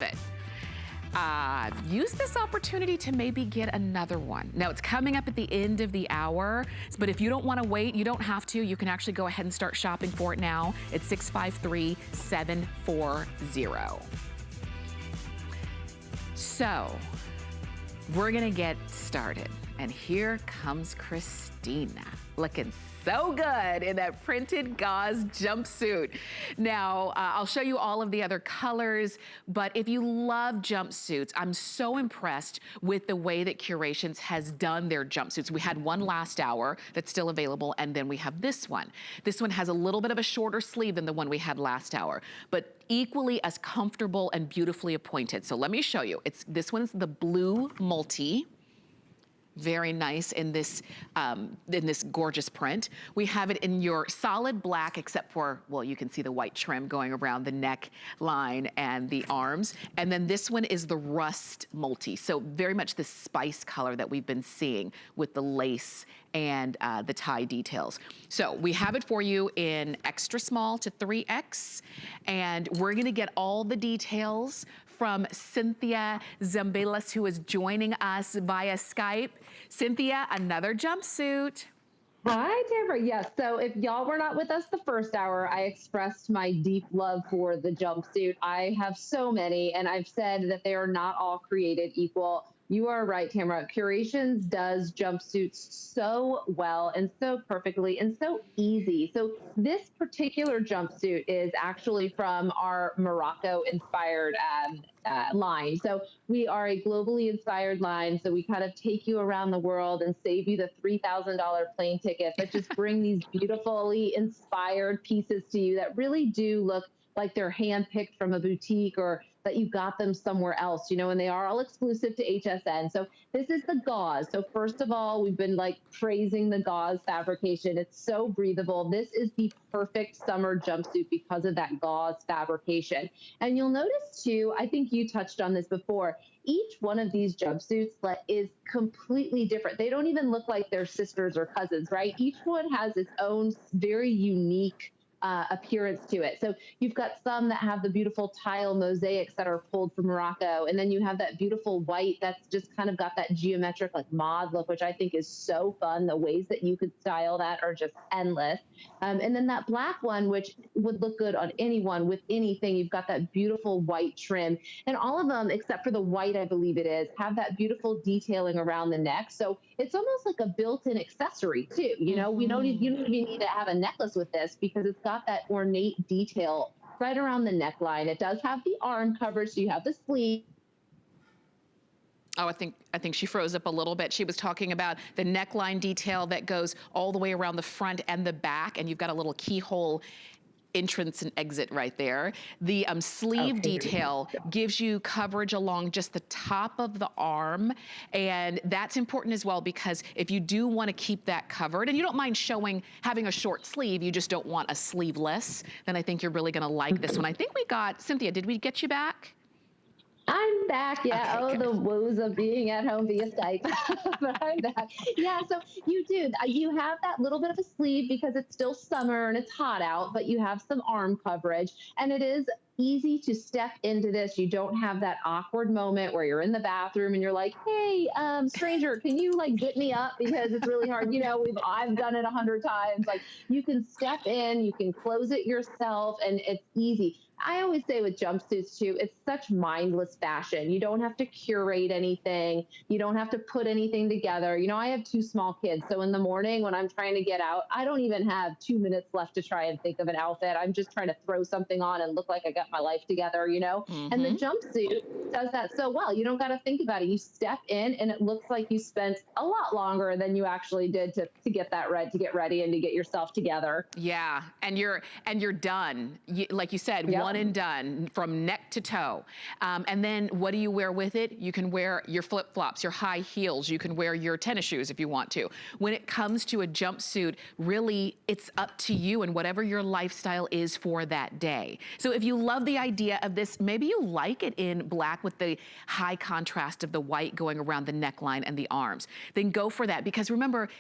it. Use this opportunity to maybe get another one. Now, it's coming up at the end of the hour, but if you don't want to wait, you don't have to. You can actually go ahead and start shopping for it now. It's 653740. So, we're gonna get started. And here comes Christina, looking so good in that printed gauze jumpsuit. Now, I'll show you all of the other colors, but if you love jumpsuits, I'm so impressed with the way that Curations has done their jumpsuits. We had one last hour that's still available, and then we have this one. This one has a little bit of a shorter sleeve than the one we had last hour, but equally as comfortable and beautifully appointed. So let me show you. This one's the blue multi. Very nice in this gorgeous print. We have it in your solid black, except for, well, you can see the white trim going around the neck line and the arms. And then this one is the rust multi. So very much the spice color that we've been seeing with the lace and the tie details. So we have it for you in extra small to 3X, and we're gonna get all the details from Cynthia Zambelas, who is joining us via Skype. Cynthia, another jumpsuit. Hi, Tamara. Yes, so if y'all were not with us the first hour, I expressed my deep love for the jumpsuit. I have so many, and I've said that they are not all created equal. You are right, Tamara. Curations does jumpsuits so well and so perfectly and so easy. So this particular jumpsuit is actually from our Morocco-inspired line. So we are a globally inspired line. So we kind of take you around the world and save you the $3,000 plane ticket, but just bring these beautifully inspired pieces to you that really do look like they're handpicked from a boutique, or that you got them somewhere else, and they are all exclusive to HSN. So this is the gauze. So first of all, we've been like praising the gauze fabrication. It's so breathable. This is the perfect summer jumpsuit because of that gauze fabrication. And you'll notice too, I think you touched on this before, each one of these jumpsuits is completely different. They don't even look like they're sisters or cousins, right? Each one has its own very unique appearance to it. So you've got some that have the beautiful tile mosaics that are pulled from Morocco, and then you have that beautiful white that's just kind of got that geometric like mod look, which I think is so fun. The ways that you could style that are just endless. And then that black one, which would look good on anyone with anything. You've got that beautiful white trim, and all of them except for the white, I believe it is, have that beautiful detailing around the neck. So it's almost like a built-in accessory too. You don't even need to have a necklace with this because it's got that ornate detail right around the neckline. It does have the arm coverage, so you have the sleeve. Oh, I think she froze up a little bit. She was talking about the neckline detail that goes all the way around the front and the back, and you've got a little keyhole entrance and exit right there. The sleeve detail gives you coverage along just the top of the arm, and that's important as well because if you do want to keep that covered and you don't mind having a short sleeve, you just don't want a sleeveless, then I think you're really going to like this one. I think we got, Cynthia, did we get you back? I'm back, yeah. Okay, the woes of being at home via Skype. But I'm back. Yeah, so you have that little bit of a sleeve because it's still summer and it's hot out, but you have some arm coverage, and it is easy to step into this. You don't have that awkward moment where you're in the bathroom and you're like, hey, stranger, can you zip me up because it's really hard. I've done it 100 times. Like, you can step in, you can close it yourself, and it's easy. I always say with jumpsuits too, it's such mindless fashion. You don't have to curate anything. You don't have to put anything together. I have 2 small kids. So in the morning when I'm trying to get out, I don't even have 2 minutes left to try and think of an outfit. I'm just trying to throw something on and look like I got my life together, And the jumpsuit does that so well. You don't got to think about it. You step in and it looks like you spent a lot longer than you actually did to get that to get ready and to get yourself together. Yeah, and you're done. Like you said, one and done from neck to toe. And then what do you wear with it? You can wear your flip-flops, your high heels. You can wear your tennis shoes if you want to. When it comes to a jumpsuit, really, it's up to you and whatever your lifestyle is for that day. So if you love the idea of this, maybe you like it in black with the high contrast of the white going around the neckline and the arms, then go for that. Because remember,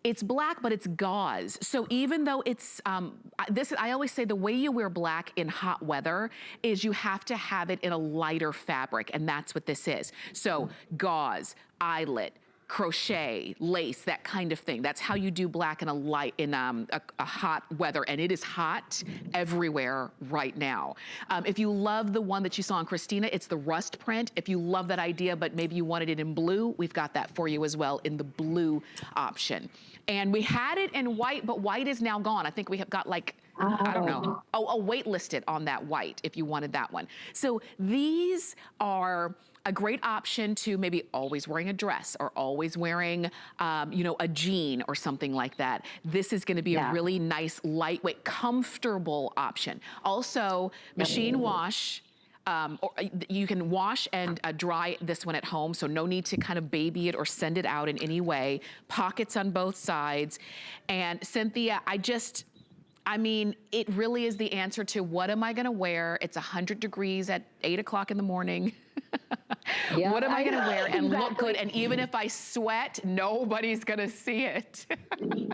It's black, but it's gauze. So even though it's, I always say the way you wear black in hot weather is you have to have it in a lighter fabric, and that's what this is. So gauze, eyelet, crochet, lace, that kind of thing. That's how you do black in a hot weather, and it is hot everywhere right now. If you love the one that you saw on Christina, it's the rust print. If you love that idea, but maybe you wanted it in blue, we've got that for you as well in the blue option. And we had it in white, but white is now gone. I think we have got like, I don't know, a wait listed on that white if you wanted that one. So these are a great option to maybe always wearing a dress or always wearing, you know, a jean or something like that. This is gonna be a really nice, lightweight, comfortable option. Also, machine wash. Or you can wash and dry this one at home, so no need to kind of baby it or send it out in any way. Pockets on both sides. And Cynthia, I mean, it really is the answer to what am I gonna wear? It's 100 degrees at 8 o'clock in the morning. Yeah, what am I gonna wear and exactly. look good? And even if I sweat, nobody's gonna see it.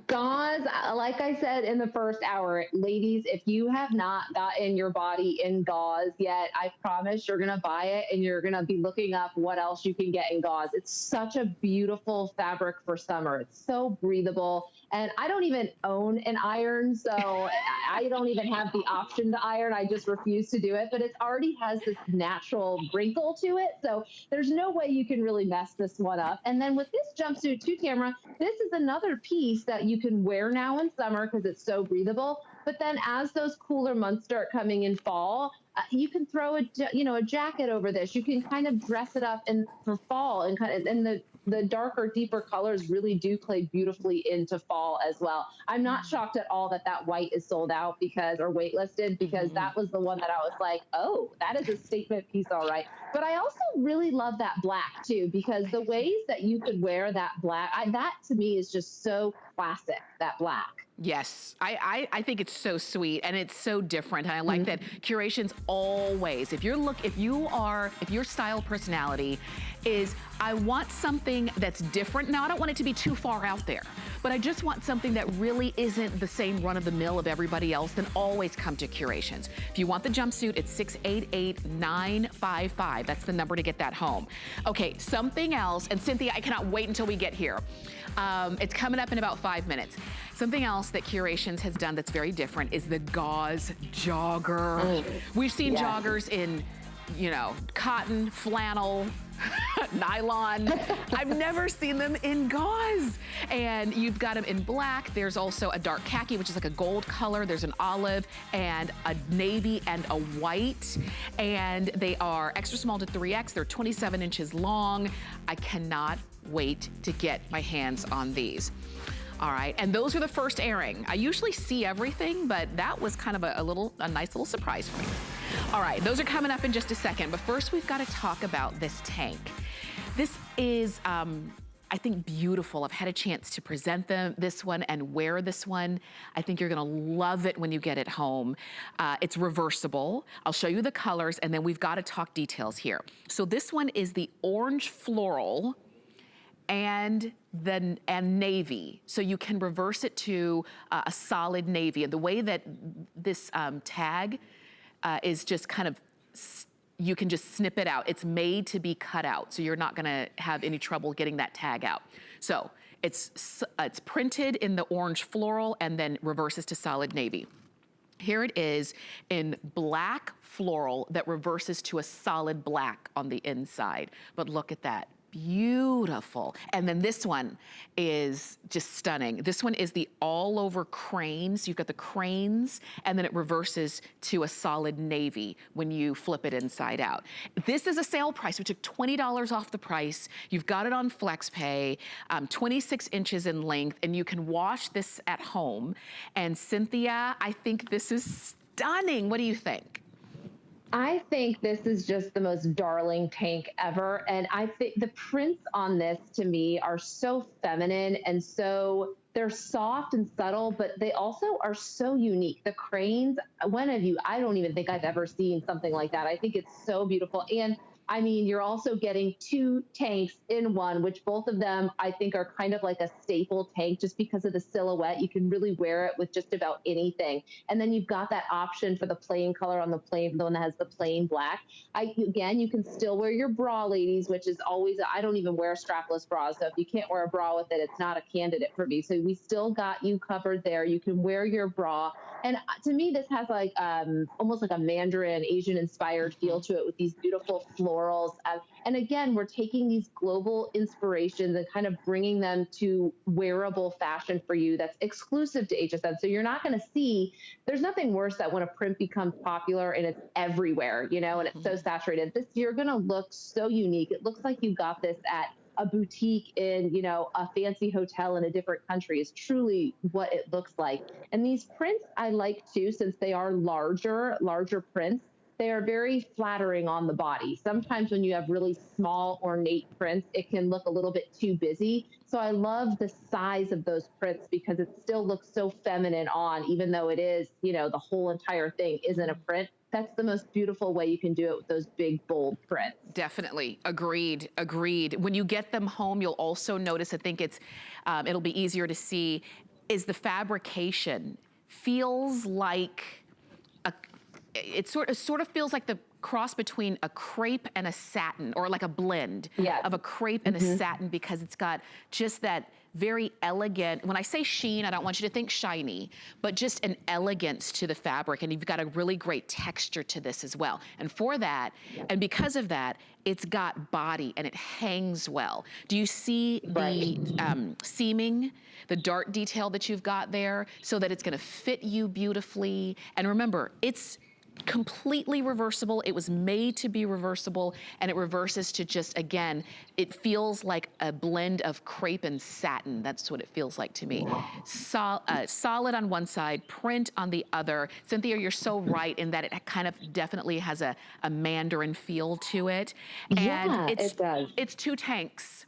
Gauze, like I said in the first hour, ladies, if you have not gotten your body in gauze yet, I promise you're going to buy it and you're going to be looking up what else you can get in gauze. It's such a beautiful fabric for summer. It's so breathable. And I don't even own an iron, so I don't even have the option to iron. I just refuse to do it, but it already has this natural wrinkle to it. So there's no way you can really mess this one up. And then with this jumpsuit too, Tamara, this is another piece that you can wear now in summer because it's so breathable. But then as those cooler months start coming in fall, you can throw a jacket over this. You can kind of dress it up for fall, and the darker, deeper colors really do play beautifully into fall as well. I'm not shocked at all that white is sold out or waitlisted, because that was the one that I was like, oh, that is a statement piece, all right. But I also really love that black too, because the ways that you could wear that black, that to me is just so classic, that black. Yes, I think it's so sweet and it's so different. And I like that Curations always, if your style personality is, I want something that's different. Now, I don't want it to be too far out there, but I just want something that really isn't the same run of the mill of everybody else, then always come to Curations. If you want the jumpsuit, it's 688-955. That's the number to get that home. Okay, something else, and Cynthia, I cannot wait until we get here. It's coming up in about 5 minutes. Something else that Curations has done that's very different is the gauze jogger. We've seen joggers in, you know, cotton, flannel, nylon. I've never seen them in gauze. And you've got them in black. There's also a dark khaki, which is like a gold color. There's an olive and a navy and a white. And they are extra small to 3X. They're 27 inches long. I cannot wait to get my hands on these. All right, and those are the first airing. I usually see everything, but that was kind of a nice little surprise for me. All right, those are coming up in just a second, but first we've got to talk about this tank. This is, I think, beautiful. I've had a chance to present this one and wear this one. I think you're gonna love it when you get it home. It's reversible. I'll show you the colors, and then we've got to talk details here. So this one is the orange floral and navy. So you can reverse it to a solid navy. And the way that this tag is just kind of, you can just snip it out. It's made to be cut out, so you're not gonna have any trouble getting that tag out. So it's printed in the orange floral and then reverses to solid navy. Here it is in black floral that reverses to a solid black on the inside. But look at that. Beautiful. And then this one is just stunning. This one is the all over cranes. You've got the cranes, and then it reverses to a solid navy when you flip it inside out. This is a sale price. We took $20 off the price. You've got it on FlexPay, 26 inches in length, and you can wash this at home. And Cynthia, I think this is stunning. What do you think? I think this is just the most darling tank ever. And I think the prints on this to me are so feminine and they're soft and subtle, but they also are so unique. The cranes, I don't even think I've ever seen something like that. I think it's so beautiful. And I mean, you're also getting 2 tanks in one, which both of them I think are kind of like a staple tank just because of the silhouette. You can really wear it with just about anything. And then you've got that option for the plain color on the plain, the one that has the plain black. Again, you can still wear your bra, ladies, which is always, I don't even wear strapless bras. So if you can't wear a bra with it, it's not a candidate for me. So we still got you covered there. You can wear your bra. And to me, this has like almost like a Mandarin Asian inspired feel to it with these beautiful florals. And again, we're taking these global inspirations and kind of bringing them to wearable fashion for you that's exclusive to HSN. So you're not going to see, there's nothing worse that when a print becomes popular and it's everywhere, you know, and it's so saturated. This, you're going to look so unique. It looks like you got this at a boutique in, you know, a fancy hotel in a different country is truly what it looks like. And these prints I like too, since they are larger prints, they are very flattering on the body. Sometimes when you have really small ornate prints, it can look a little bit too busy. So I love the size of those prints because it still looks so feminine on, even though it is, you know, the whole entire thing isn't a print. That's the most beautiful way you can do it with those big, bold prints. Definitely. Agreed. Agreed. When you get them home, you'll also notice, I think it'll be easier to see, is the fabrication feels like it sort of feels like the cross between a crepe and a satin, or like a blend of a crepe and a satin, because it's got just that very elegant, when I say sheen, I don't want you to think shiny, but just an elegance to the fabric. And you've got a really great texture to this as well. And for that, and because of that, it's got body and it hangs well. Do you see the seaming, the dart detail that you've got there, so that it's gonna fit you beautifully? And remember, it's completely reversible. It was made to be reversible, and it reverses to just, again, it feels like a blend of crepe and satin. That's what it feels like to me. Solid on one side, print on the other. Cynthia, you're so right in that it kind of definitely has a Mandarin feel to it. And it does. It's 2 tanks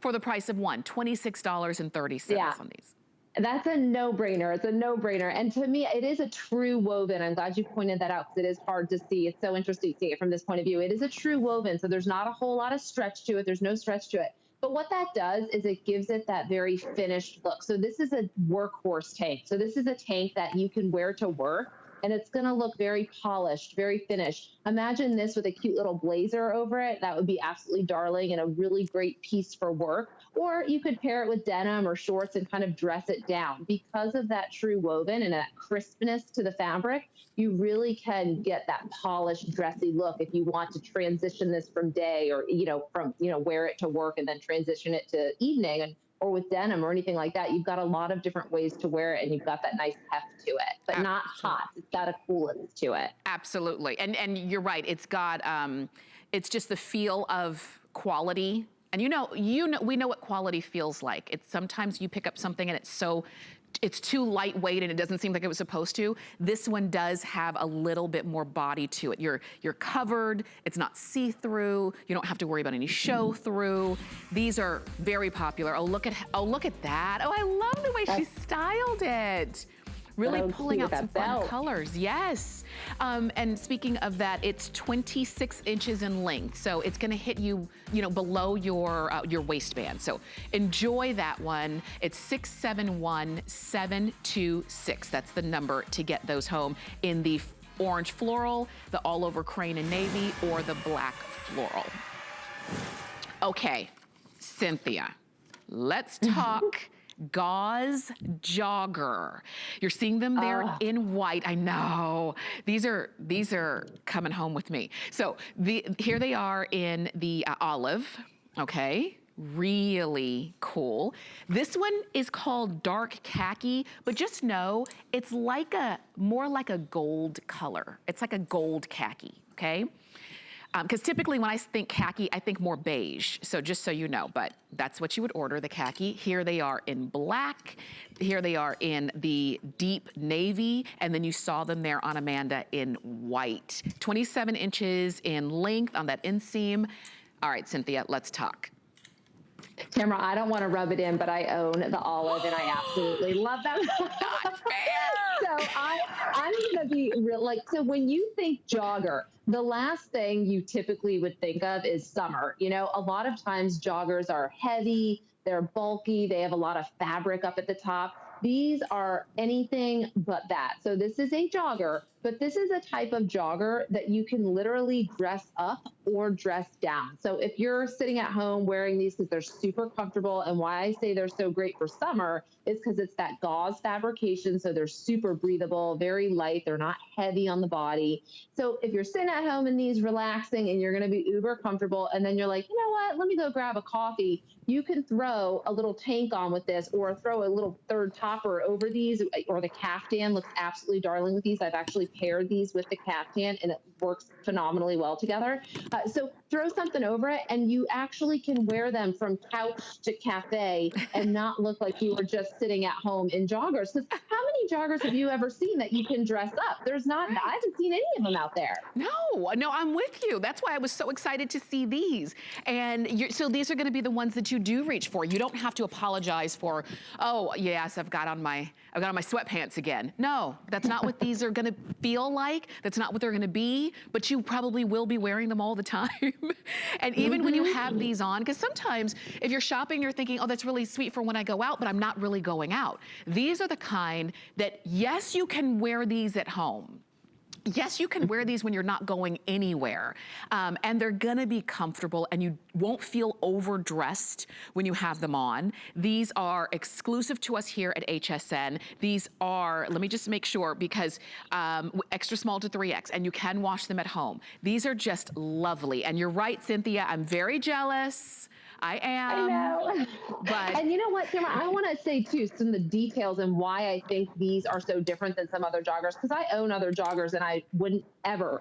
for the price of one, $26.30 on these. That's a no-brainer. It's a no-brainer. And to me, it is a true woven. I'm glad you pointed that out because it is hard to see. It's so interesting seeing it from this point of view. It is a true woven, so there's not a whole lot of stretch to it. There's no stretch to it. But what that does is it gives it that very finished look. So this is a workhorse tank. So this is a tank that you can wear to work, and it's going to look very polished, very finished. Imagine this with a cute little blazer over it. That would be absolutely darling and a really great piece for work. Or you could pair it with denim or shorts and kind of dress it down. Because of that true woven and that crispness to the fabric, you really can get that polished, dressy look if you want to transition this from day, or, you know, from, you know, wear it to work and then transition it to evening, and or with denim or anything like that. You've got a lot of different ways to wear it, and you've got that nice heft to it, but not hot. It's got a coolness to it. Absolutely. And you're right. It's got, it's just the feel of quality. And we know what quality feels like. It's sometimes you pick up something and it's too lightweight and it doesn't seem like it was supposed to. This one does have a little bit more body to it. You're covered, it's not see-through, you don't have to worry about any show-through. These are very popular. Oh, look at that. Oh, I love the way she styled it. Really pulling out some fun colors, yes. And speaking of that, it's 26 inches in length, so it's gonna hit you, below your waistband. So enjoy that one. It's 671726. That's the number to get those home in the orange floral, the all over crane and navy, or the black floral. Okay, Cynthia, let's talk gauze jogger. You're seeing them there in white. I know. These are coming home with me. So here they are in the olive, okay? Really cool. This one is called dark khaki, but just know it's more like a gold color. It's like a gold khaki, okay? Because typically when I think khaki, I think more beige. So just so you know, but that's what you would order, the khaki. Here they are in black. Here they are in the deep navy. And then you saw them there on Amanda in white. 27 inches in length on that inseam. All right, Cynthia, let's talk. Tamara, I don't want to rub it in, but I own the Olive and I absolutely love them. Not fair. So I'm gonna be real. Like, so when you think jogger, the last thing you typically would think of is summer. You know, a lot of times joggers are heavy, they're bulky, they have a lot of fabric up at the top. These are anything but that. So this is a jogger, but this is a type of jogger that you can literally dress up or dress down. So if you're sitting at home wearing these, because they're super comfortable, and why I say they're so great for summer is because it's that gauze fabrication. So they're super breathable, very light. They're not heavy on the body. So if you're sitting at home in these relaxing and you're going to be uber comfortable, and then you're like, you know what, let me go grab a coffee, you can throw a little tank on with this, or throw a little third topper over these, or the caftan looks absolutely darling with these. I've actually paired these with the caftan and it works phenomenally well together. So throw something over it and you actually can wear them from couch to cafe and not look like you were just sitting at home in joggers. Because how many joggers have you ever seen that you can dress up? There's not, Right. I haven't seen any of them out there. No, I'm with you. That's why I was so excited to see these. And so these are gonna be the ones that you do reach for. You don't have to apologize for, oh yes, I've got on my sweatpants again. No, that's not what these are gonna feel like. That's not what they're gonna be, but you probably will be wearing them all the time. And even when you have these on, because sometimes if you're shopping, you're thinking, oh, that's really sweet for when I go out, but I'm not really going out. These are the kind that, yes, you can wear these at home. Yes, you can wear these when you're not going anywhere, and they're gonna be comfortable and you won't feel overdressed when you have them on. These are exclusive to us here at HSN. These are, let me just make sure, because extra small to 3X, and you can wash them at home. These are just lovely, and you're right, Cynthia, I'm very jealous. I am. I know. But and you know what, Tamara, I want to say too, some of the details and why I think these are so different than some other joggers, because I own other joggers and I wouldn't ever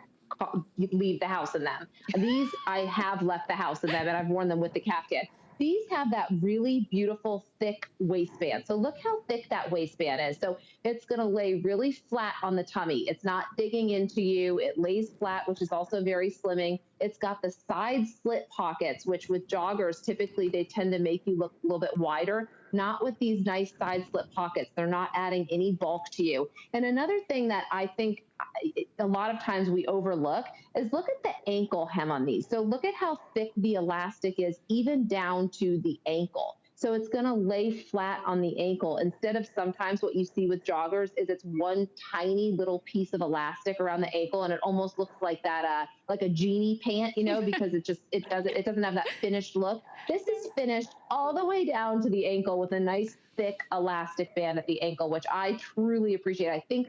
leave the house in them. These, I have left the house in them and I've worn them with the caftan. These have that really beautiful thick waistband. So look how thick that waistband is. So it's going to lay really flat on the tummy. It's not digging into you. It lays flat, which is also very slimming. It's got the side slit pockets, which with joggers, typically they tend to make you look a little bit wider. Not with these nice side slit pockets. They're not adding any bulk to you. And another thing that I think a lot of times we overlook is look at the ankle hem on these. So look at how thick the elastic is, even down to the ankle. So it's going to lay flat on the ankle instead of sometimes what you see with joggers is it's one tiny little piece of elastic around the ankle, and it almost looks like that, like a genie pant, you know, because it doesn't have that finished look. This is finished all the way down to the ankle with a nice thick elastic band at the ankle, which I truly appreciate. I think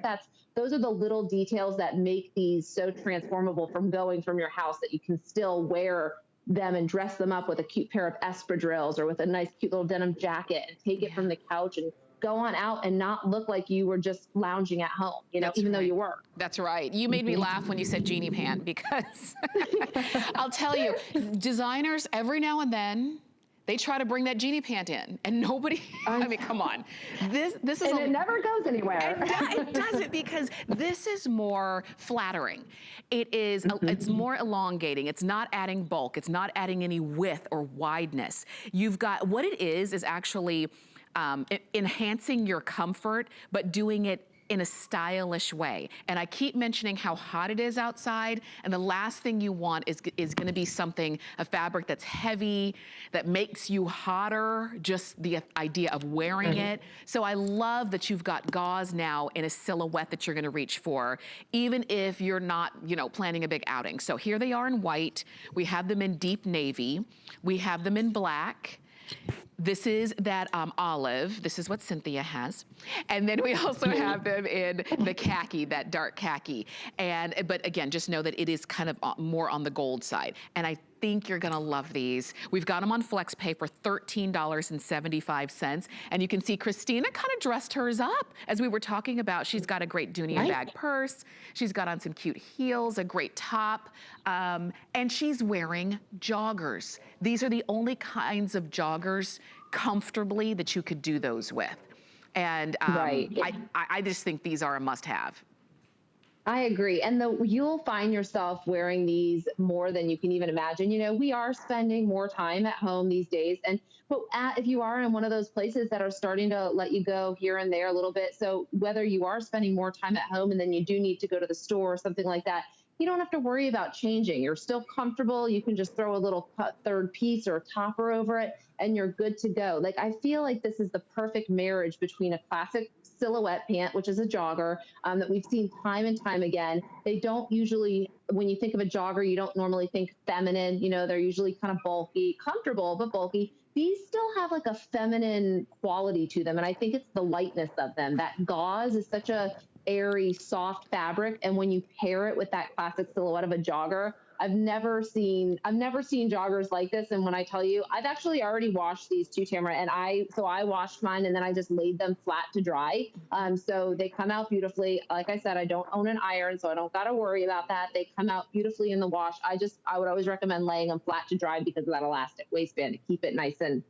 those are the little details that make these so transformable from going from your house, that you can still wear them and dress them up with a cute pair of espadrilles or with a nice cute little denim jacket and take it from the couch and go on out and not look like you were just lounging at home, you know, That's even right. though you were. That's right. You made me laugh when you said genie pant, because I'll tell you, designers every now and then, they try to bring that genie pant in, and nobody, I mean, come on. This is and it never goes anywhere. It doesn't, because this is more flattering. It is, it's more elongating. It's not adding bulk. It's not adding any width or wideness. You've got, what it is actually enhancing your comfort, but doing it in a stylish way. And I keep mentioning how hot it is outside, and the last thing you want is gonna be something, a fabric that's heavy, that makes you hotter, just the idea of wearing it. So I love that you've got gauze now in a silhouette that you're gonna reach for, even if you're not, you know, planning a big outing. So here they are in white. We have them in deep navy. We have them in black. This is that olive. This is what Cynthia has. And then we also have them in the khaki, that dark khaki. But again, just know that it is kind of more on the gold side. And I think you're gonna love these. We've got them on FlexPay for $13.75. And you can see Christina kind of dressed hers up. As we were talking about, she's got a great Dunia bag purse. She's got on some cute heels, a great top. And she's wearing joggers. These are the only kinds of joggers comfortably that you could do those with. And I just think these are a must-have. I agree. And you'll find yourself wearing these more than you can even imagine. We are spending more time at home these days. If you are in one of those places that are starting to let you go here and there a little bit, so whether you are spending more time at home and then you do need to go to the store or something like that, you don't have to worry about changing. You're still comfortable. You can just throw a little cut third piece or a topper over it and you're good to go. Like, I feel like this is the perfect marriage between a classic silhouette pant, which is a jogger, that we've seen time and time again. They don't usually, when you think of a jogger, you don't normally think feminine. They're usually kind of bulky, comfortable, but bulky. These still have like a feminine quality to them. And I think it's the lightness of them. That gauze is such a airy, soft fabric. And when you pair it with that classic silhouette of a jogger, I've never seen joggers like this. And when I tell you, I've actually already washed these too, Tamara, and I washed mine and then I just laid them flat to dry. So they come out beautifully. Like I said, I don't own an iron, so I don't got to worry about that. They come out beautifully in the wash. I would always recommend laying them flat to dry because of that elastic waistband to keep it nice and,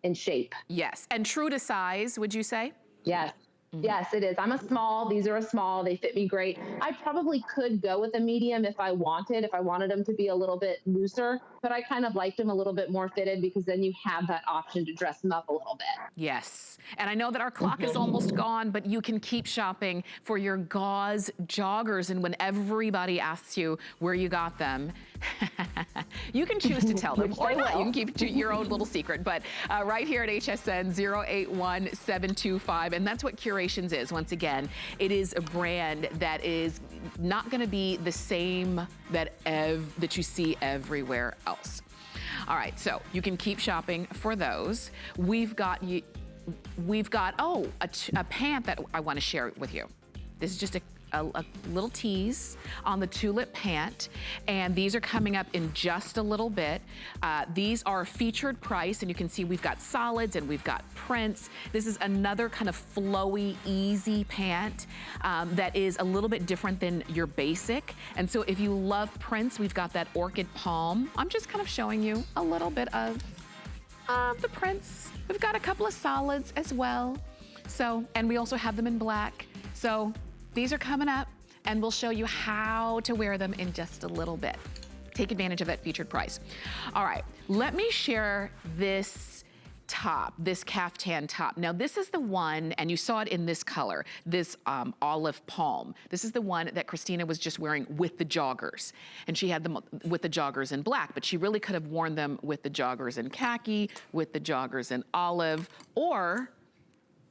in shape. Yes, and true to size, would you say? Yes. Yes, it is. I'm a small. These are a small. They fit me great. I probably could go with a medium if I wanted them to be a little bit looser, but I kind of liked them a little bit more fitted because then you have that option to dress them up a little bit. Yes, and I know that our clock is almost gone, but you can keep shopping for your gauze joggers, and when everybody asks you where you got them, you can choose to tell them, or not. You can keep your own little secret, but right here at HSN 081725, and that's what Curations is. Once again, it is a brand that is not gonna be the same that you see everywhere else. All right, so you can keep shopping for those. We've got a pant that I want to share with you. This is just a little tease on the tulip pant, and these are coming up in just a little bit. These are featured price, and you can see we've got solids and we've got prints. This is another kind of flowy, easy pant that is a little bit different than your basic. And so if you love prints, we've got that orchid palm. I'm just kind of showing you a little bit of the prints. We've got a couple of solids as well. So, and we also have them in black. So these are coming up, and we'll show you how to wear them in just a little bit. Take advantage of that featured price. All right, let me share this top, this caftan top. Now this is the one, and you saw it in this color, this olive palm. This is the one that Christina was just wearing with the joggers. And she had them with the joggers in black, but she really could have worn them with the joggers in khaki, with the joggers in olive, or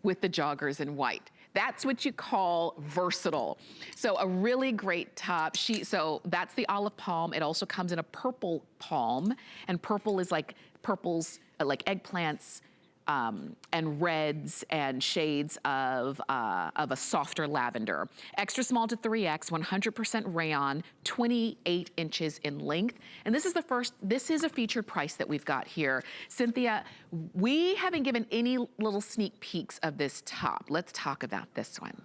with the joggers in white. That's what you call versatile. So a really great top. So that's the olive palm. It also comes in a purple palm, and purple is like purples, like eggplants, and reds and shades of a softer lavender. Extra small to 3X, 100% rayon, 28 inches in length. And this is a featured price that we've got here. Cynthia, we haven't given any little sneak peeks of this top. Let's talk about this one.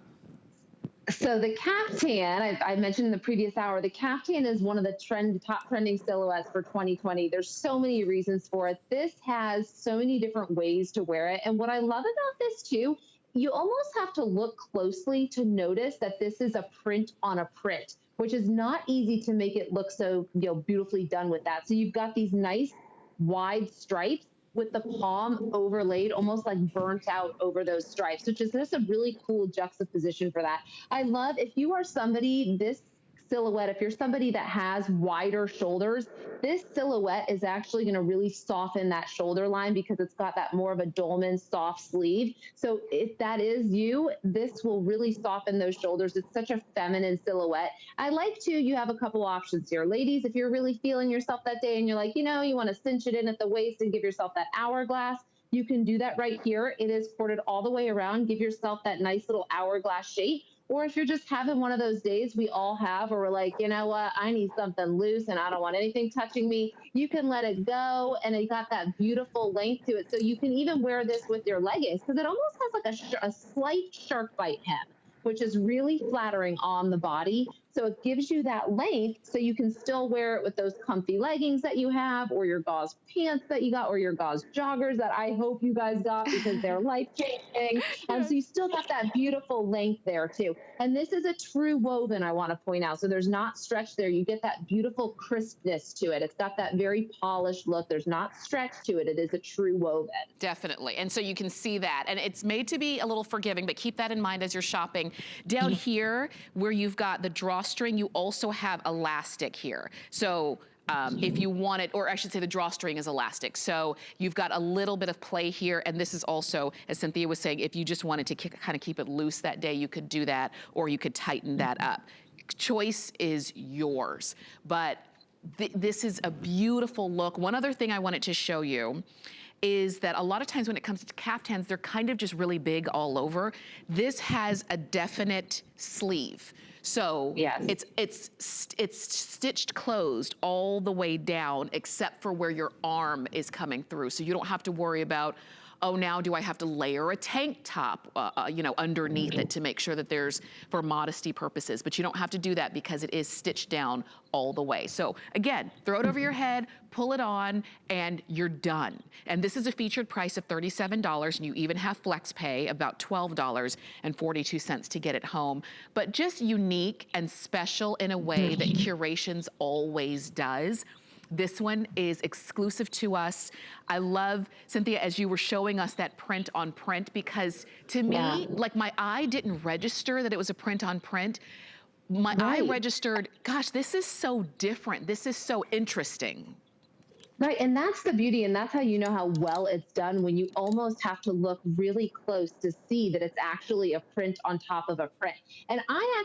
So the caftan, I mentioned in the previous hour, the caftan is one of the top trending silhouettes for 2020. There's so many reasons for it. This has so many different ways to wear it. And what I love about this too, you almost have to look closely to notice that this is a print on a print, which is not easy to make it look so beautifully done with that. So you've got these nice wide stripes with the palm overlaid, almost like burnt out over those stripes, which is just a really cool juxtaposition for that. I love, if you are somebody, this silhouette, if you're somebody that has wider shoulders, this silhouette is actually going to really soften that shoulder line because it's got that more of a dolman soft sleeve. So if that is you, this will really soften those shoulders. It's such a feminine silhouette. I like to, you have a couple options here. Ladies, if you're really feeling yourself that day and you're like, you want to cinch it in at the waist and give yourself that hourglass, you can do that right here. It is corded all the way around. Give yourself that nice little hourglass shape. Or if you're just having one of those days we all have where we're like, you know what, I need something loose and I don't want anything touching me, you can let it go, and it got that beautiful length to it. So you can even wear this with your leggings because it almost has like a slight shark bite hem, which is really flattering on the body. So it gives you that length so you can still wear it with those comfy leggings that you have, or your gauze pants that you got, or your gauze joggers that I hope you guys got because they're life-changing. And so you still got that beautiful length there too. And this is a true woven, I want to point out. So there's not stretch there. You get that beautiful crispness to it. It's got that very polished look. There's not stretch to it. It is a true woven. Definitely. And so you can see that. And it's made to be a little forgiving, but keep that in mind as you're shopping. Down here, where you've got the drawstring, you also have elastic here. So if you want it, or I should say the drawstring is elastic. So you've got a little bit of play here. And this is also, as Cynthia was saying, if you just wanted to kind of keep it loose that day, you could do that, or you could tighten that up. Choice is yours. But this is a beautiful look. One other thing I wanted to show you is that a lot of times when it comes to caftans, they're kind of just really big all over. This has a definite sleeve. So yes, it's stitched closed all the way down except for where your arm is coming through. So you don't have to worry about, oh, now do I have to layer a tank top, you know, underneath it to make sure that there's, for modesty purposes, but you don't have to do that because it is stitched down all the way. So again, throw it over your head, pull it on, and you're done. And this is a featured price of $37, and you even have flex pay, about $12.42 to get it home. But just unique and special in a way that Curations always does. This one is exclusive to us. I love, Cynthia, as you were showing us that print on print, because to me, like my eye didn't register that it was a print on print. My eye registered, gosh, this is so different. This is so interesting. Right, and that's the beauty, and that's how you know how well it's done, when you almost have to look really close to see that it's actually a print on top of a print. And I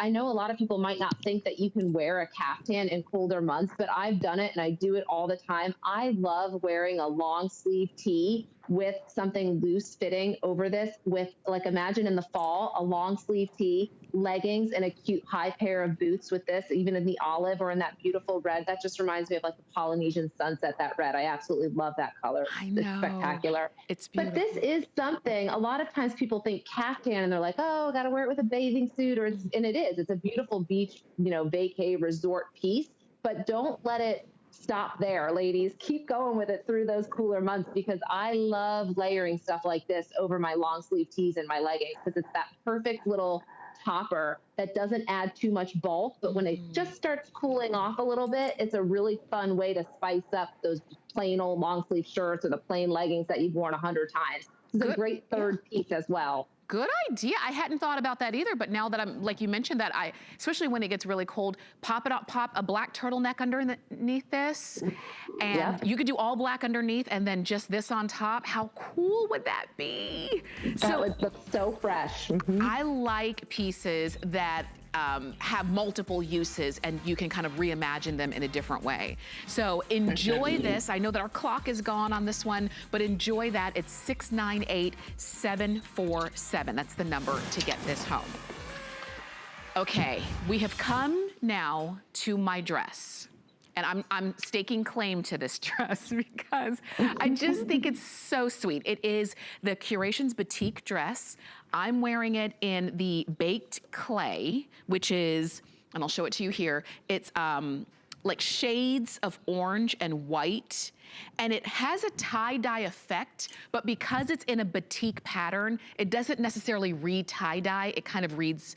know a lot of people might not think that you can wear a caftan in colder months, but I've done it and I do it all the time. I love wearing a long sleeve tee with something loose fitting over this, with, like, imagine in the fall, a long sleeve tee, leggings, and a cute high pair of boots with this, even in the olive or in that beautiful red. That just reminds me of like the Polynesian sunset, that red. I absolutely love that color. I know. It's spectacular. It's beautiful. But this is something, a lot of times people think caftan and they're like, oh, got to wear it with a bathing suit, or and it is. It's a beautiful beach, you know, vacay resort piece, but don't let it stop there, ladies. Keep going with it through those cooler months, because I love layering stuff like this over my long sleeve tees and my leggings, because it's that perfect little topper that doesn't add too much bulk, but when it just starts cooling off a little bit, it's a really fun way to spice up those plain old long sleeve shirts or the plain leggings that you've worn 100 times. It's a great third piece as well. Good idea. I hadn't thought about that either, but now that I'm, like you mentioned that, especially when it gets really cold, pop a black turtleneck underneath this, and you could do all black underneath and then just this on top. How cool would that be? That would look so fresh. I like pieces that have multiple uses and you can kind of reimagine them in a different way. So enjoy this. I know that our clock is gone on this one, but enjoy that. It's 698747. That's the number to get this home. Okay, we have come now to my dress. And I'm staking claim to this dress because I just think it's so sweet. It is the Curations Boutique dress. I'm wearing it in the baked clay, which is, and I'll show it to you here, it's like shades of orange and white. And it has a tie-dye effect, but because it's in a batik pattern, it doesn't necessarily read tie-dye. It kind of reads,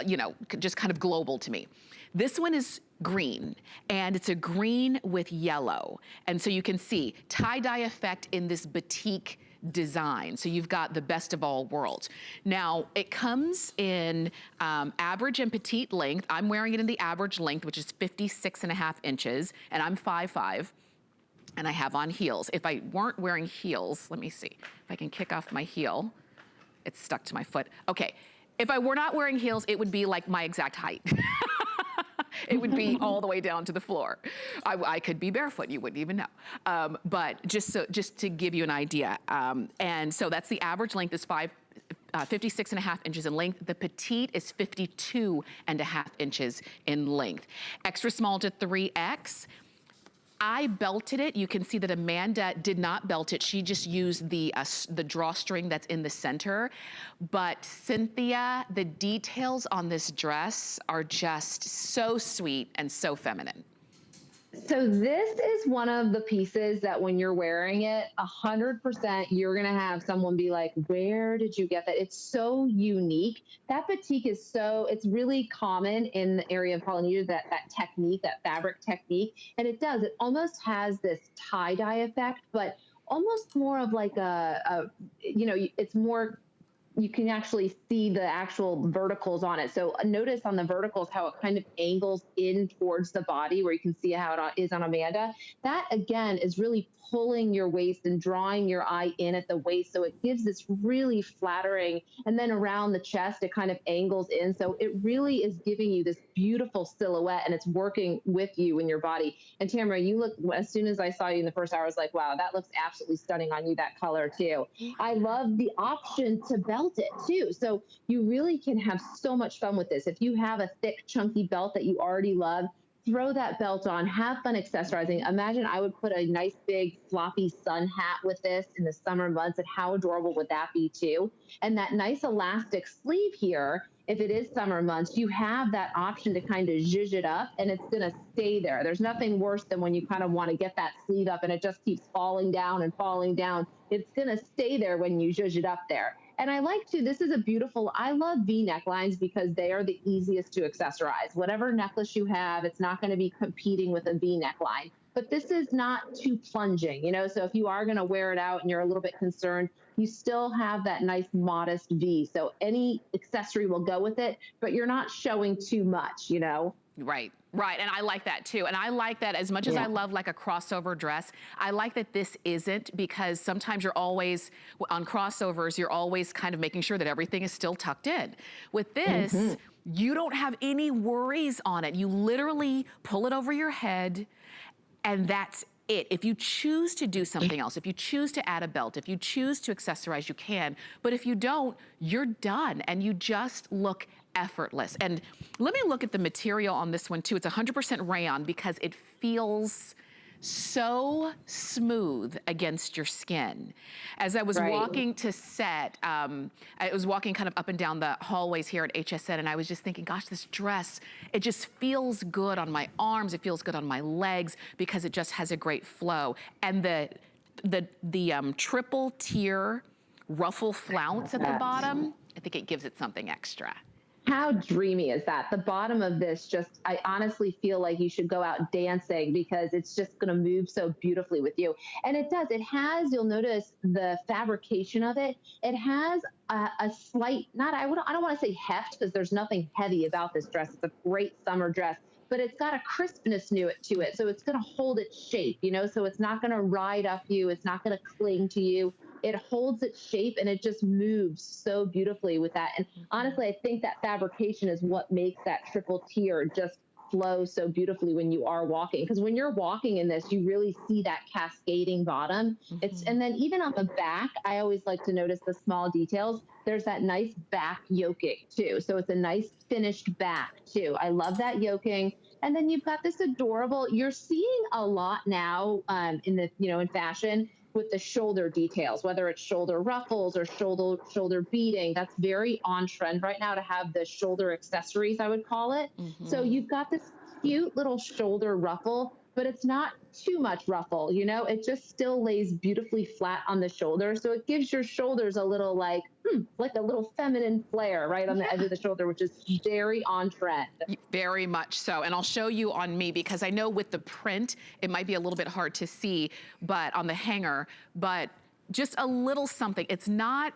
you know, just kind of global to me. This one is green, and it's a green with yellow. And so you can see tie-dye effect in this batik design. So you've got the best of all worlds. Now, it comes in average and petite length. I'm wearing it in the average length, which is 56.5 inches, and I'm 5'5", and I have on heels. If I weren't wearing heels, let me see if I can kick off my heel. It's stuck to my foot. Okay, if I were not wearing heels, it would be like my exact height. It would be all the way down to the floor. I could be barefoot, you wouldn't even know. But just to give you an idea. And so that's the average length is 56.5 inches in length. The petite is 52.5 inches in length. Extra small to 3X. I belted it. You can see that Amanda did not belt it. She just used the drawstring that's in the center. But Cynthia, the details on this dress are just so sweet and so feminine. So this is one of the pieces that when you're wearing it, 100%, you're going to have someone be like, where did you get that? It's so unique. That batik is it's really common in the area of Polynesia, that technique, that fabric technique. And it almost has this tie-dye effect, but almost more of like it's more, you can actually see the actual verticals on it. So notice on the verticals how it kind of angles in towards the body, where you can see how it is on Amanda. That again is really pulling your waist and drawing your eye in at the waist. So it gives this really flattering, and then around the chest, it kind of angles in. So it really is giving you this beautiful silhouette, and it's working with you in your body. And Tamara, you look, as soon as I saw you in the first hour, I was like, wow, that looks absolutely stunning on you, that color too. I love the option to belt it too. So you really can have so much fun with this. If you have a thick, chunky belt that you already love, throw that belt on, have fun accessorizing. Imagine I would put a nice big floppy sun hat with this in the summer months, and how adorable would that be too? And that nice elastic sleeve here, if it is summer months, you have that option to kind of zhuzh it up, and it's going to stay there. There's nothing worse than when you kind of want to get that sleeve up and it just keeps falling down and falling down. It's going to stay there when you zhuzh it up there. And I like to, this is a beautiful, I love V necklines because they are the easiest to accessorize. Whatever necklace you have, it's not going to be competing with a V neckline. But this is not too plunging, so if you are going to wear it out and you're a little bit concerned, you still have that nice modest V. So any accessory will go with it, but you're not showing too much, Right, right, and I like that too. And I like that as much as I love like a crossover dress, I like that this isn't, because sometimes you're always, on crossovers, you're always kind of making sure that everything is still tucked in. With this, you don't have any worries on it. You literally pull it over your head, and that's it. If you choose to do something else, if you choose to add a belt, if you choose to accessorize, you can. But if you don't, you're done, and you just look effortless. And let me look at the material on this one too. It's 100% rayon because it feels so smooth against your skin. As I was walking to set, I was walking kind of up and down the hallways here at HSN, and I was just thinking, gosh, this dress, it just feels good on my arms, it feels good on my legs, because it just has a great flow. And the triple tier ruffle flounce at the bottom, I think it gives it something extra. How dreamy is that? The bottom of this I honestly feel like you should go out dancing, because it's just going to move so beautifully with you. And it does. It has, you'll notice the fabrication of it. It has a slight, I don't want to say heft, because there's nothing heavy about this dress. It's a great summer dress, but it's got a crispness to it. So it's going to hold its shape, so it's not going to ride up you. It's not going to cling to you. It holds its shape, and it just moves so beautifully with that. And honestly, I think that fabrication is what makes that triple tier just flow so beautifully when you are walking. Because when you're walking in this, you really see that cascading bottom. And then even on the back, I always like to notice the small details. There's that nice back yoking too. So it's a nice finished back too. I love that yoking. And then you've got this adorable, you're seeing a lot now in fashion, with the shoulder details, whether it's shoulder ruffles or shoulder beading. That's very on trend right now, to have the shoulder accessories, I would call it. So you've got this cute little shoulder ruffle, but it's not too much ruffle, it just still lays beautifully flat on the shoulder. So it gives your shoulders a little like a little feminine flair right on the edge of the shoulder, which is very on trend. Very much so. And I'll show you on me, because I know with the print, it might be a little bit hard to see, but on the hanger, but just a little something. It's not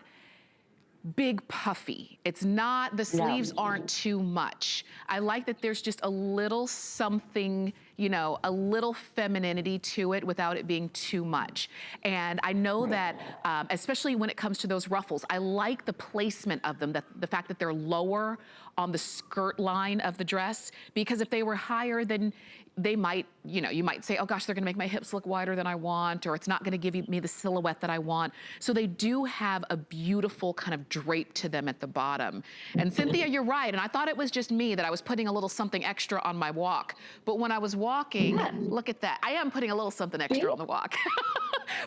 big puffy. It's not, the sleeves aren't too much. I like that there's just a little something, a little femininity to it without it being too much. And I know that, especially when it comes to those ruffles, I like the placement of them, the fact that they're lower on the skirt line of the dress, because if they were higher, then they might, you might say, oh gosh, they're gonna make my hips look wider than I want, or it's not gonna give me the silhouette that I want. So they do have a beautiful kind of drape to them at the bottom. And Cynthia, you're right, and I thought it was just me that I was putting a little something extra on my walk. But when I was walking, Yeah. look at that. I am putting a little something extra on the walk.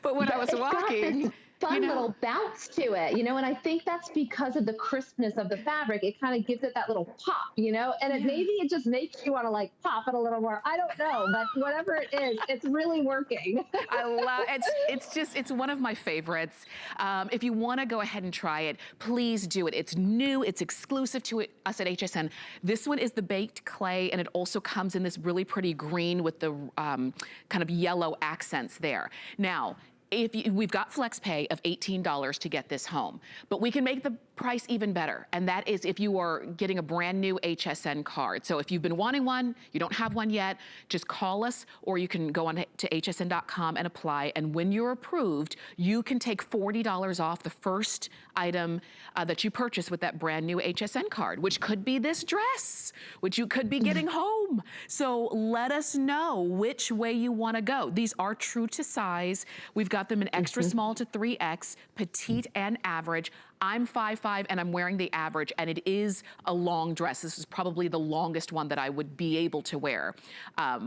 But when I was It's got walking, this fun you know, little bounce to it, and I think that's because of the crispness of the fabric. It kind of gives it that little pop, and yeah. maybe it just makes you want to like pop it a little more. I don't know, but whatever it is, it's really working. I love it's one of my favorites. If you want to go ahead and try it, please do it. It's new, it's exclusive to us at HSN. This one is the baked clay, and it also comes in this really pretty green with the kind of yellow accents there. Now, we've got flex pay of $18 to get this home, but we can make the price even better, and that is if you are getting a brand new HSN card. So if you've been wanting one, you don't have one yet, just call us, or you can go on to hsn.com and apply, and when you're approved, you can take $40 off the first item that you purchase with that brand new HSN card, which could be this dress, which you could be getting home. So let us know which way you want to go. These are true to size. We've got them in extra small to 3X, petite and average. I'm 5'5" and I'm wearing the average, and it is a long dress. This is probably the longest one that I would be able to wear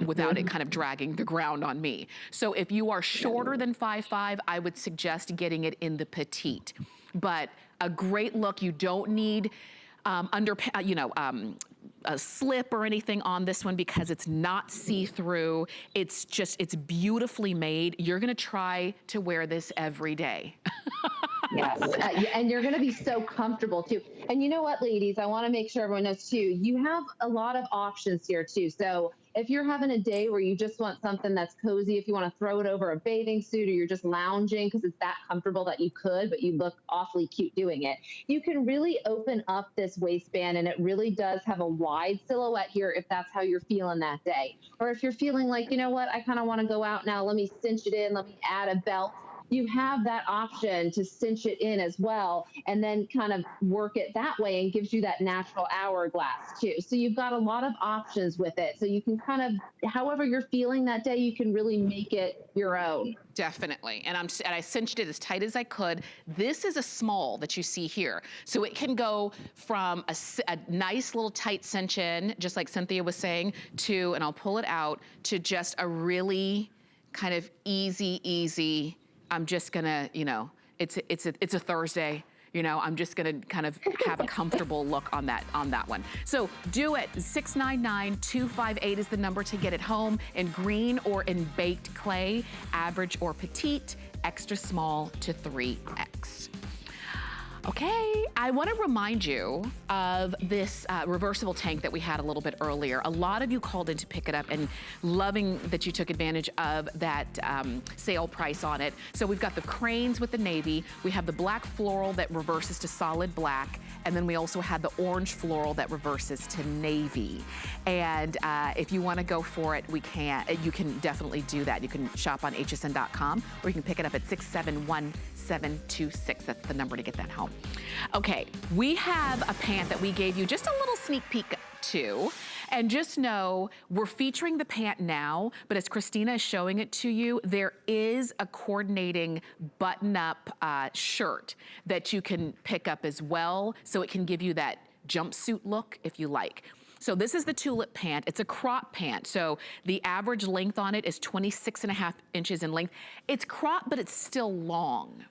without it kind of dragging the ground on me. So if you are shorter than 5'5", I would suggest getting it in the petite. But a great look. You don't need a slip or anything on this one because it's not see-through. It's beautifully made. You're gonna try to wear this every day. Yes, and you're going to be so comfortable too. And you know what, ladies, I want to make sure everyone knows too, you have a lot of options here too. So if you're having a day where you just want something that's cozy, if you want to throw it over a bathing suit, or you're just lounging because it's that comfortable that you could, but you look awfully cute doing it, you can really open up this waistband, and it really does have a wide silhouette here if that's how you're feeling that day. Or if you're feeling like, you know what, I kind of want to go out now, let me cinch it in, let me add a belt. You have that option to cinch it in as well, and then kind of work it that way, and gives you that natural hourglass too. So you've got a lot of options with it. So you can kind of, however you're feeling that day, you can really make it your own. Definitely, and I cinched it as tight as I could. This is a small that you see here. So it can go from a nice little tight cinch in, just like Cynthia was saying, to, and I'll pull it out, to just a really kind of easy, I'm just gonna, it's a Thursday, I'm just gonna kind of have a comfortable look on that one. So do it. 699-258 is the number to get it home, in green or in baked clay, average or petite, extra small to 3X. Okay, I want to remind you of this reversible tank that we had a little bit earlier. A lot of you called in to pick it up, and loving that you took advantage of that sale price on it. So we've got the cranes with the navy, we have the black floral that reverses to solid black, and then we also had the orange floral that reverses to navy. And if you want to go for it, you can definitely do that. You can shop on hsn.com, or you can pick it up at 671-726. That's the number to get that home. Okay, we have a pant that we gave you just a little sneak peek to, and just know we're featuring the pant now, but as Christina is showing it to you, there is a coordinating button-up shirt that you can pick up as well, so it can give you that jumpsuit look if you like. So this is the tulip pant. It's a crop pant. So the average length on it is 26.5 inches in length. It's crop, but it's still long.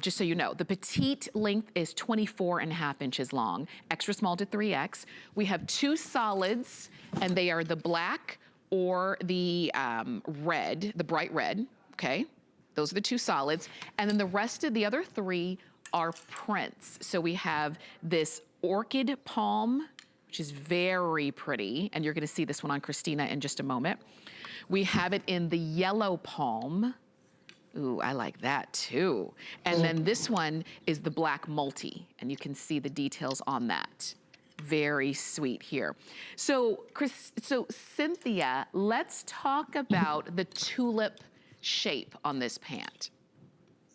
Just so you know, the petite length is 24.5 inches long, extra small to 3X. We have two solids, and they are the black or the red, the bright red, okay? Those are the two solids. And then the rest of the other three are prints. So we have this orchid palm, which is very pretty, and you're gonna see this one on Christina in just a moment. We have it in the yellow palm. Ooh, I like that too. And then this one is the black multi, and you can see the details on that. Very sweet here. So Cynthia, let's talk about the tulip shape on this pant.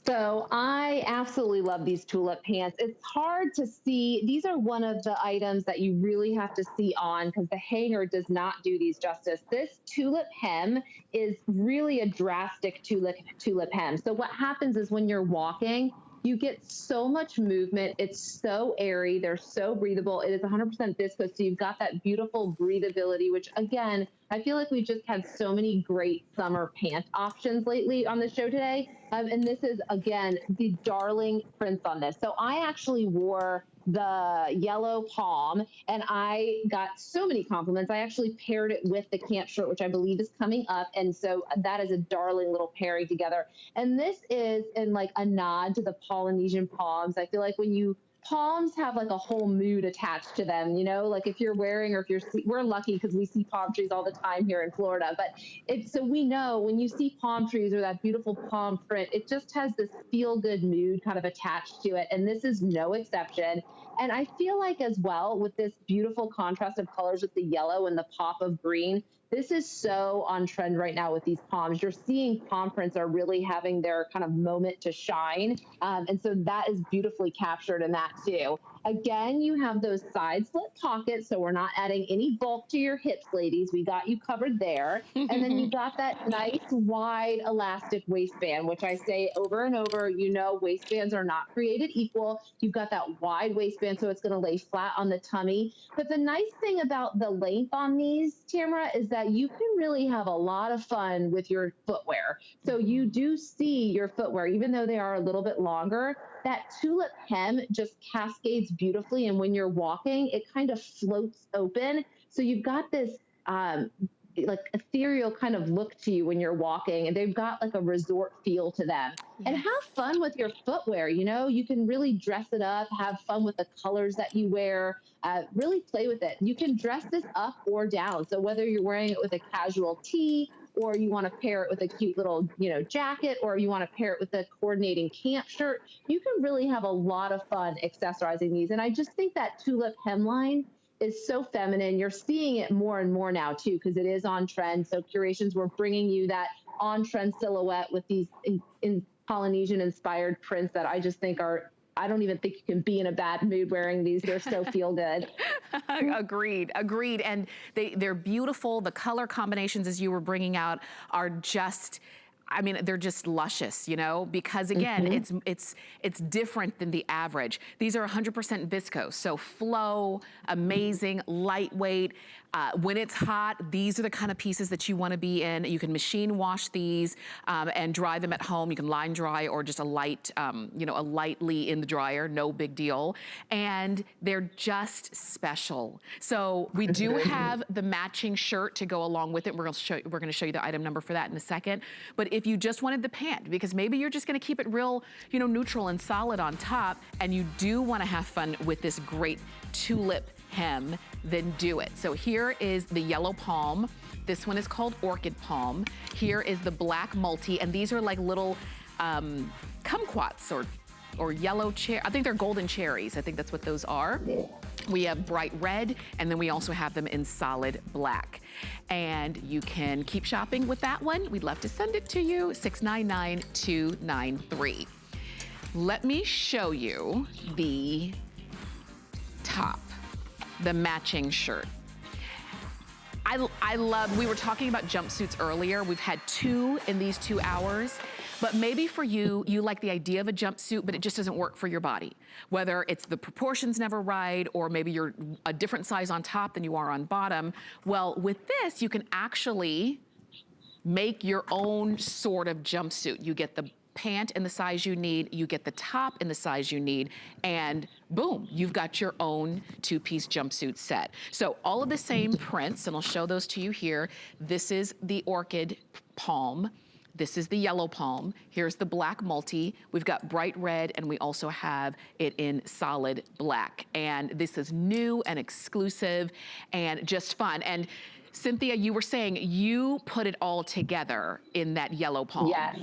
So I absolutely love these tulip pants. It's hard to see. These are one of the items that you really have to see on, because the hanger does not do these justice. This tulip hem is really a drastic tulip hem. So what happens is when you're walking, You get so much movement. It's so airy. They're so breathable. It is 100% viscose. So you've got that beautiful breathability, which again, I feel like we just had so many great summer pant options lately on the show today. And this is, again, the darling prints on this. So I actually wore the yellow palm and I got so many compliments. I actually paired it with the camp shirt, which I believe is coming up. And so that is a darling little pairing together. And this is in like a nod to the Polynesian palms. I feel like when you palms have like a whole mood attached to them, you know, like if you're wearing or if you're, we're lucky because we see palm trees all the time here in Florida, but it's, so we know when you see palm trees or that beautiful palm print, it just has this feel good mood kind of attached to it. And this is no exception. And I feel like as well with this beautiful contrast of colors with the yellow and the pop of green, this is so on trend right now with these palms. You're seeing palm prints are really having their kind of moment to shine. And so that is beautifully captured in that too. Again, you have those side slit pockets, so we're not adding any bulk to your hips, ladies. We got you covered there. And then you got that nice wide elastic waistband, which I say over and over, you know, waistbands are not created equal. You've got that wide waistband, so it's going to lay flat on the tummy. But the nice thing about the length on these, Tamara, is that you can really have a lot of fun with your footwear. So you do see your footwear, even though they are a little bit longer, that tulip hem just cascades beautifully. And when you're walking, it kind of floats open. So you've got this like ethereal kind of look to you when you're walking, and they've got like a resort feel to them. Yes. And have fun with your footwear. You know, you can really dress it up, have fun with the colors that you wear, really play with it. You can dress this up or down. So whether you're wearing it with a casual tee, or you want to pair it with a cute little, you know, jacket, or you want to pair it with a coordinating camp shirt, you can really have a lot of fun accessorizing these. And I just think that tulip hemline is so feminine. You're seeing it more and more now too, because it is on trend. So Curations, we're bringing you that on trend silhouette with these in Polynesian inspired prints that I just think are, I don't even think you can be in a bad mood wearing these. They're so feel good. Agreed, agreed. And they're beautiful. The color combinations, as you were bringing out, are just, I mean, they're just luscious, you know, because again, it's different than the average. These are 100% viscose, so flow, amazing, lightweight. When it's hot, these are the kind of pieces that you want to be in. You can machine wash these and dry them at home. You can line dry or just a light, you know, a lightly in the dryer, no big deal. And they're just special. So we do have the matching shirt to go along with it. We're going to show you the item number for that in a second. But if you just wanted the pant, because maybe you're just going to keep it real, you know, neutral and solid on top, and you do want to have fun with this great tulip hem, then do it. So here is the yellow palm. This one is called orchid palm. Here is the black multi, and these are like little kumquats or yellow cherry. I think they're golden cherries. I think that's what those are. We have bright red, and then we also have them in solid black. And you can keep shopping with that one. We'd love to send it to you, 699-293. Let me show you the top, the matching shirt. I love, we were talking about jumpsuits earlier. We've had 2 in these 2 hours, but maybe for you, you like the idea of a jumpsuit, but it just doesn't work for your body. Whether it's the proportions never right, or maybe you're a different size on top than you are on bottom. Well, with this, you can actually make your own sort of jumpsuit. You get the pant in the size you need, you get the top in the size you need, and boom, you've got your own 2-piece jumpsuit set. So all of the same prints, and I'll show those to you here. This is the orchid palm. This is the yellow palm. Here's the black multi. We've got bright red, and we also have it in solid black. And this is new and exclusive and just fun. And Cynthia, you were saying you put it all together in that yellow palm. Yes.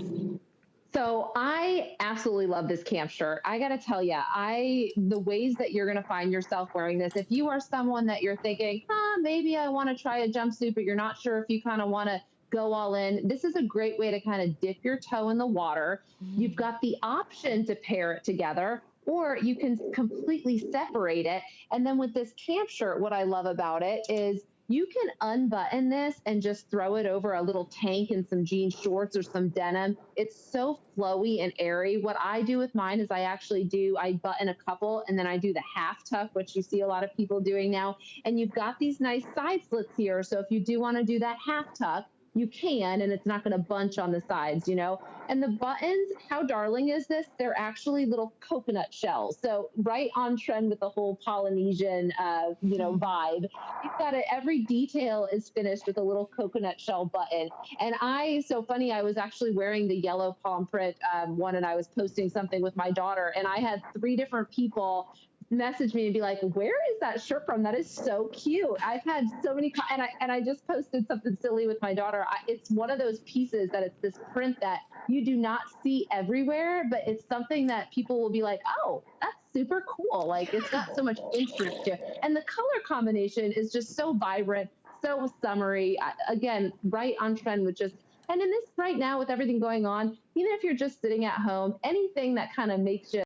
So I absolutely love this camp shirt. I got to tell you, the ways that you're going to find yourself wearing this, if you are someone that you're thinking, maybe I want to try a jumpsuit, but you're not sure if you kind of want to go all in, this is a great way to kind of dip your toe in the water. You've got the option to pair it together, or you can completely separate it. And then with this camp shirt, what I love about it is You can unbutton this and just throw it over a little tank and some jean shorts or some denim. It's so flowy and airy. What I do with mine is I button a couple and then I do the half tuck, which you see a lot of people doing now. And you've got these nice side slits here. So if you do want to do that half tuck, you can, and it's not going to bunch on the sides. And the buttons, how darling is this? They're actually little coconut shells. So right on trend with the whole Polynesian, vibe. You've got it. Every detail is finished with a little coconut shell button. And so funny, I was actually wearing the yellow palm print one, and I was posting something with my daughter, and I had three different people message me and be like, "Where is that shirt from? That is so cute." I've had so many, and I just posted something silly with my daughter. It's one of those pieces that it's this print that you do not see everywhere, but it's something that people will be like, "Oh, that's super cool." Like it's got so much interest to it, and the color combination is just so vibrant, so summery. Again, right on trend with just. And in this right now, with everything going on, even if you're just sitting at home, anything that kind of makes you